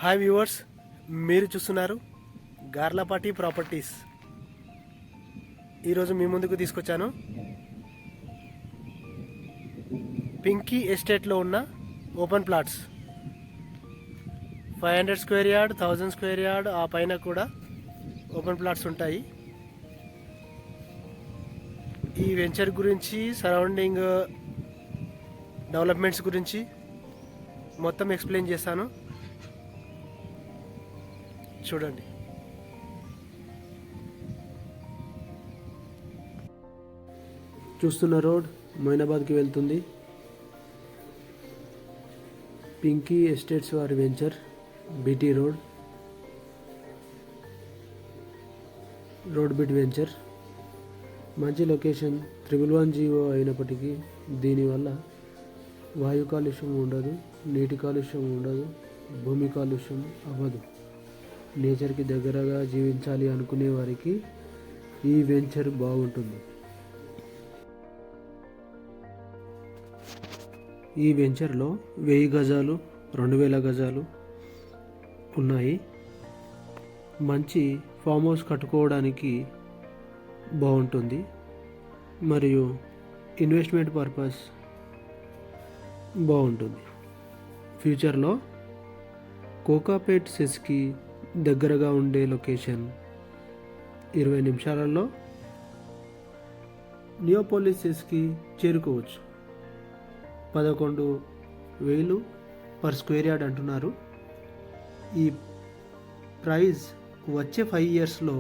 Hi viewers, మీరు చూస్తున్నారు Garlapati properties. ఈరోజు మీ ముందుకు తీసుకొచ్చాను పింకీ ఎస్టేట్లో ఉన్న open plots. 500 square yard, 1000 square yard, ఆ పైన కూడా ఓపెన్ ప్లాట్స్ ఉంటాయి. ఈ వెంచర్ గురించి, సరౌండింగ్ డెవలప్మెంట్స్ గురించి మొత్తం ఎక్స్ప్లెయిన్ చేస్తాను, చూడండి. చూస్తున్న రోడ్ మొయినాబాద్కి వెళ్తుంది. పింకీ ఎస్టేట్స్ వారి venture BT road bit venture. మంచి లొకేషన్, 111 అయినప్పటికీ దీనివల్ల వాయు కాలుష్యం ఉండదు, నీటి కాలుష్యం ఉండదు, భూమి కాలుష్యం అవ్వదు. నేచర్కి దగ్గరగా జీవించాలి అనుకునే వారికి ఈ వెంచర్ బాగుంటుంది. ఈ వెంచర్లో 1000 గజాలు, 2000 గజాలు ఉన్నాయి. మంచి ఫామ్ హౌస్ కట్టుకోవడానికి బాగుంటుంది మరియు ఇన్వెస్ట్మెంట్ పర్పస్ బాగుంటుంది. ఫ్యూచర్లో కోకాపేట్ సెస్కి దగ్గరగా ఉండే లొకేషన్. 20 నిమిషాలలో నియోపోలిస్ సెస్కి చేరుకోవచ్చు. 11,000 పర్ స్క్వేర్ యార్డ్ అంటున్నారు. ఈ ప్రైస్ వచ్చే 5 ఇయర్స్లో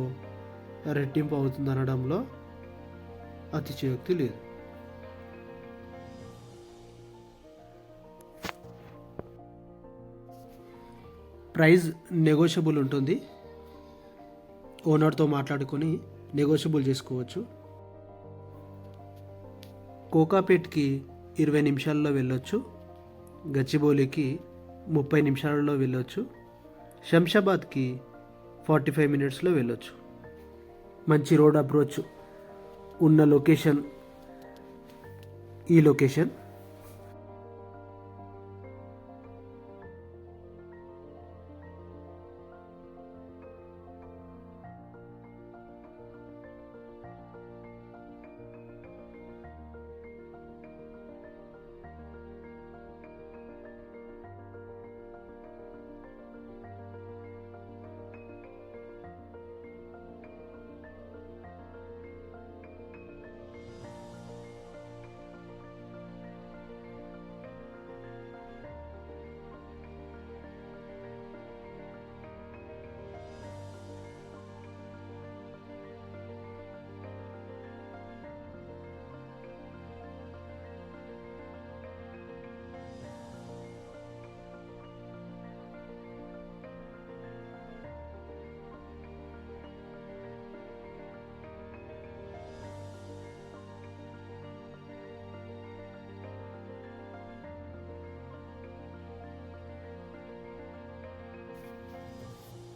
రెట్టింపు అవుతుంది అనడంలో అతిశయోక్తి లేదు. ప్రైస్ నెగోషియబుల్ ఉంటుంది. ఓనర్తో మాట్లాడుకొని నెగోషియబుల్ చేసుకోవచ్చు. కోకాపేట్కి 20 నిమిషాల్లో వెళ్ళొచ్చు. గచ్చిబౌలికి 30 నిమిషాలలో వెళ్ళొచ్చు. శంషాబాద్కి 45 మినిట్స్లో వెళ్ళొచ్చు. మంచి రోడ్ అప్రోచ్ ఉన్న లొకేషన్ ఈ location.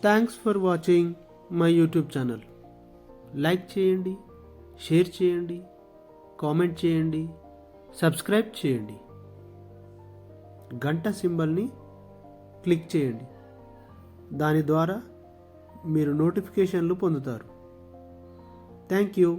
Thanks for watching my YouTube channel. Like చేయండి, షేర్ చేయండి, కామెంట్ చేయండి, సబ్స్క్రైబ్ చేయండి. గంట సింబల్ని క్లిక్ చేయండి. దాని ద్వారా మీరు నోటిఫికేషన్లు పొందుతారు. Thank you.